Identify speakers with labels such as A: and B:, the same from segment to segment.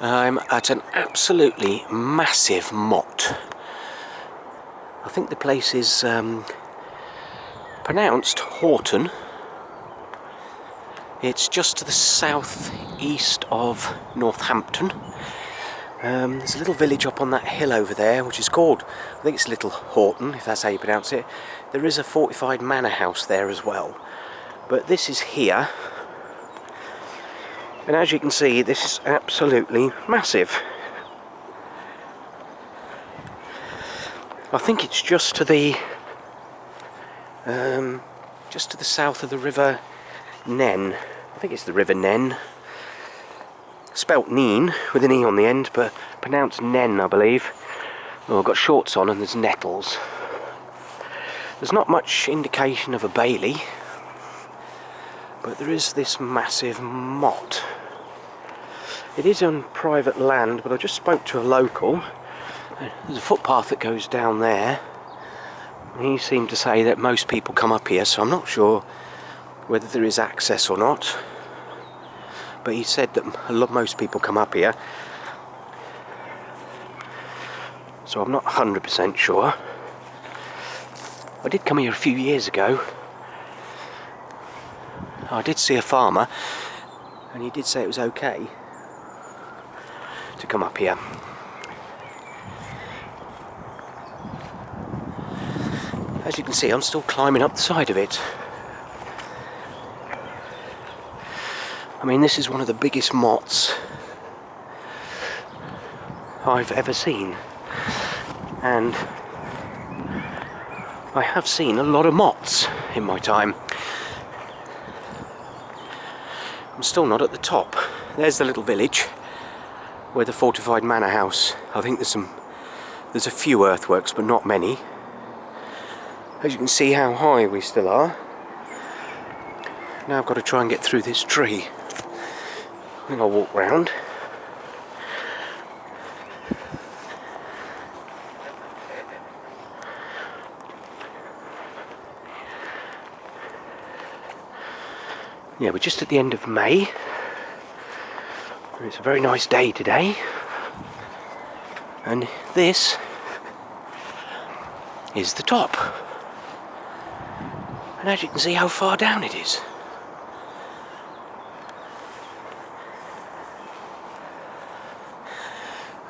A: I'm at an absolutely massive motte. I think the place is pronounced Houghton. It's just to the south-east of Northampton. There's a little village up on that hill over there, which is called, I think it's Little Houghton, if that's how you pronounce it. There is a fortified manor house there as well. But this is here. And as you can see, this is absolutely massive. I think it's just to the south of the River Nene. I think it's the River Nene. Spelt Nene with an E on the end, but pronounced Nen, I believe. Oh, I've got shorts on and there's nettles. There's not much indication of a bailey, but there is this massive motte. It is on private land, but I just spoke to a local. There's a footpath that goes down there. He seemed to say that most people come up here, so I'm not sure whether there is access or not. But he said that most people come up here. So I'm not 100% sure. I did come here a few years ago. I did see a farmer, and he did say it was okay to come up here. As you can see, I'm still climbing up the side of it. I mean, this is one of the biggest mottes I've ever seen. And I have seen a lot of mottes in my time. I'm still not at the top. There's the little village where the fortified manor house. I think there's a few earthworks, but not many. As you can see how high we still are. Now I've got to try and get through this tree. I think I'll walk round. Yeah, we're just at the end of May. It's a very nice day today. And this is the top. And as you can see how far down it is.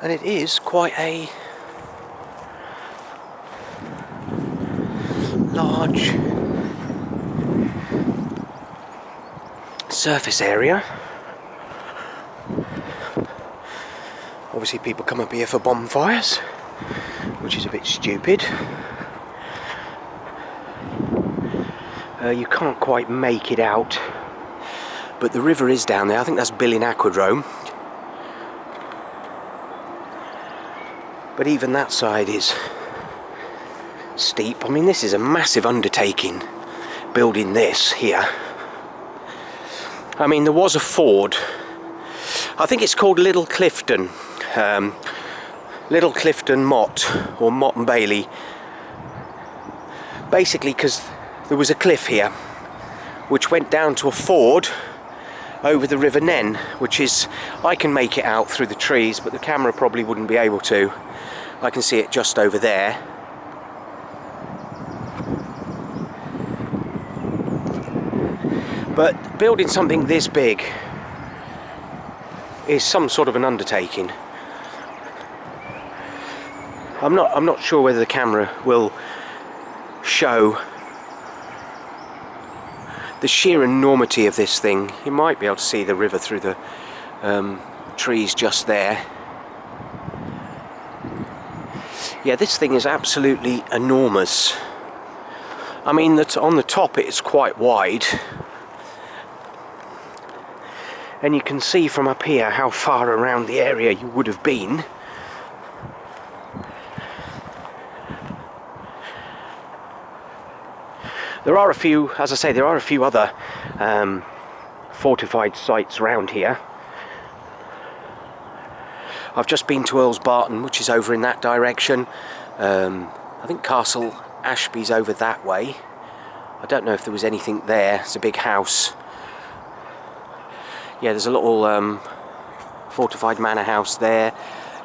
A: And it is quite a large surface area. Obviously people come up here for bonfires, which is a bit stupid. You can't quite make it out, but the river is down there. I think that's Billing Aquadrome. But even that side is steep. I mean, this is a massive undertaking, building this here. I mean, there was a ford. I think it's called Little Clifton. Little Clifton Motte, or Motte and Bailey. Basically because there was a cliff here, which went down to a ford over the River Nene, which is, I can make it out through the trees, but the camera probably wouldn't be able to. I can see it just over there. But building something this big is some sort of an undertaking. I'm not sure whether the camera will show the sheer enormity of this thing. You might be able to see the river through the trees just there. Yeah, this thing is absolutely enormous. I mean, that on the top it's quite wide. And you can see from up here how far around the area you would have been. There are a few, as I say, there are a few other fortified sites around here. I've just been to Earl's Barton, which is over in that direction. I think Castle Ashby's over that way. I don't know if there was anything there. It's a big house. Yeah, there's a little fortified manor house there.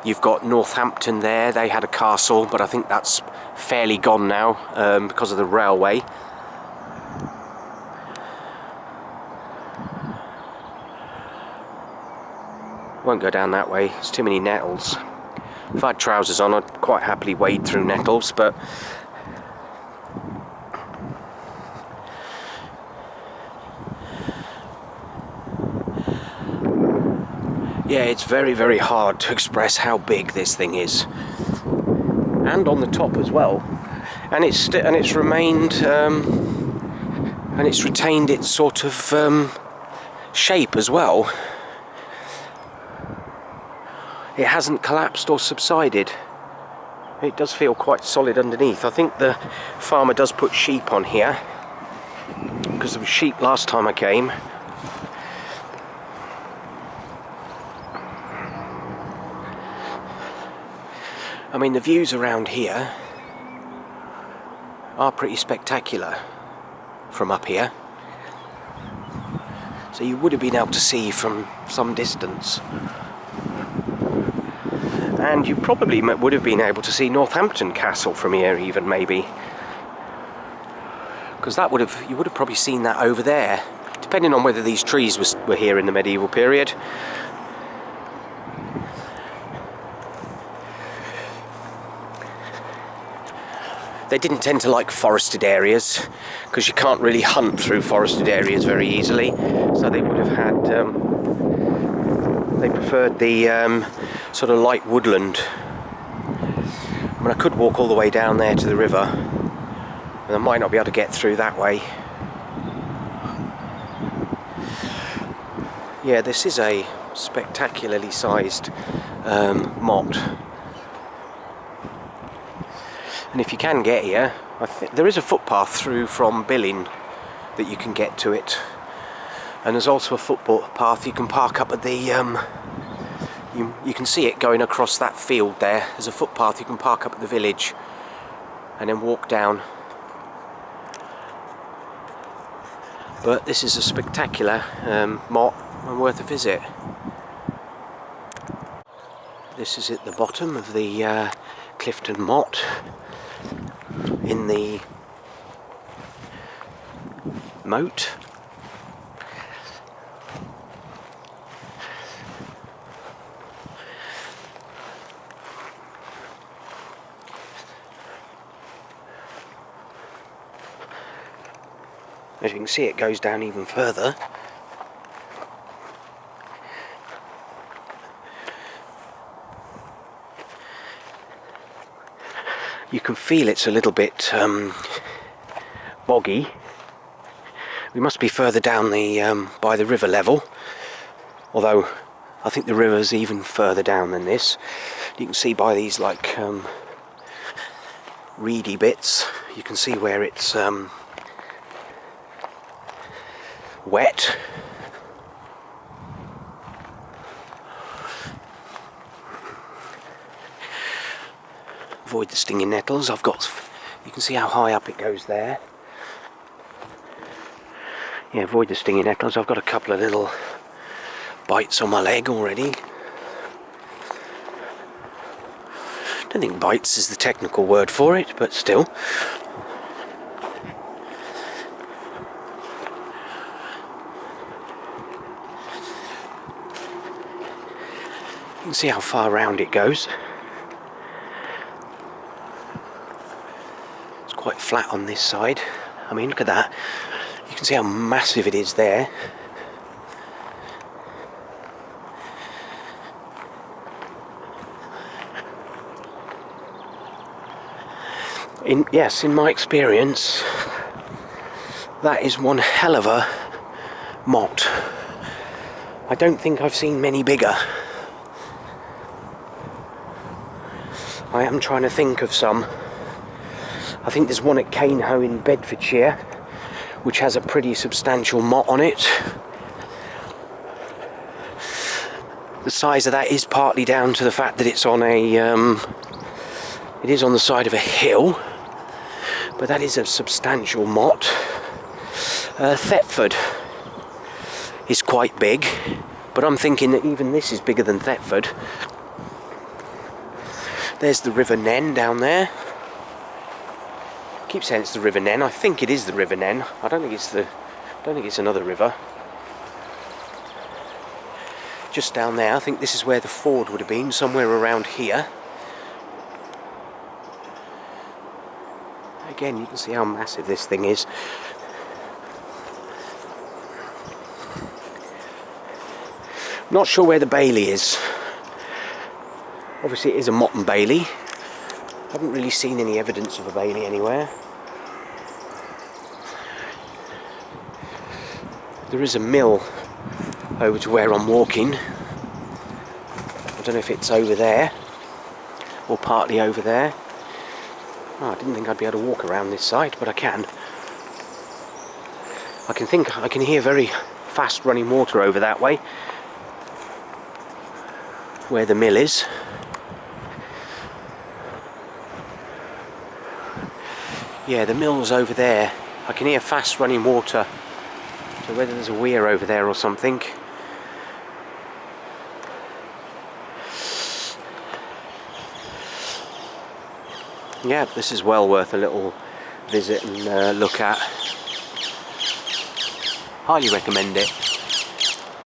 A: You've got Northampton there. They had a castle, but I think that's fairly gone now because of the railway. Won't go down that way, it's too many nettles. If I had trousers on, I'd quite happily wade through nettles, but yeah, it's very, very hard to express how big this thing is. And on the top as well. And it's remained and it's retained its sort of shape as well. It hasn't collapsed or subsided. It does feel quite solid underneath. I think the farmer does put sheep on here, because there was sheep last time I came. I mean, the views around here are pretty spectacular from up here. So you would have been able to see from some distance. And you probably would have been able to see Northampton Castle from here even, maybe. Because you would have probably seen that over there, depending on whether these trees were here in the medieval period. They didn't tend to like forested areas, because you can't really hunt through forested areas very easily. So they would have had, they preferred the sort of light woodland. I mean, I could walk all the way down there to the river, and I might not be able to get through that way. Yeah, this is a spectacularly sized motte. And if you can get here, I think there is a footpath through from Billing that you can get to it. And there's also a footpath you can park up at the, you can see it going across that field there. There's a footpath you can park up at the village and then walk down. But this is a spectacular motte and worth a visit. This is at the bottom of the Clifton motte, in the moat. As you can see, it goes down even further. You can feel it's a little bit boggy. We must be further down the by the river level, although I think the river's even further down than this. You can see by these like reedy bits, you can see where it's wet. Avoid the stinging nettles. You can see how high up it goes there. Yeah, avoid the stinging nettles. I've got a couple of little bites on my leg already. Don't think bites is the technical word for it, but still. You can see how far round it goes. Quite flat on this side. I mean, look at that. You can see how massive it is there. In my experience, that is one hell of a motte. I don't think I've seen many bigger. I am trying to think of some. I think there's one at Canehoe in Bedfordshire, which has a pretty substantial motte on it. The size of that is partly down to the fact that it's on it is on the side of a hill, but that is a substantial motte. Thetford is quite big. But I'm thinking that even this is bigger than Thetford. There's the River Nene down there. I keep saying it's the River Nene. I think it is the River Nene. I don't think it's another river. Just down there, I think this is where the ford would have been, somewhere around here. Again, you can see how massive this thing is. I'm not sure where the bailey is. Obviously it is a motte and bailey. I haven't really seen any evidence of a bailey anywhere. There is a mill over to where I'm walking. I don't know if it's over there or partly over there. Oh, I didn't think I'd be able to walk around this side, but I can. I can hear very fast running water over that way, where the mill is. Yeah, the mill's over there. I can hear fast running water. So whether there's a weir over there or something. Yeah, this is well worth a little visit and look at. Highly recommend it.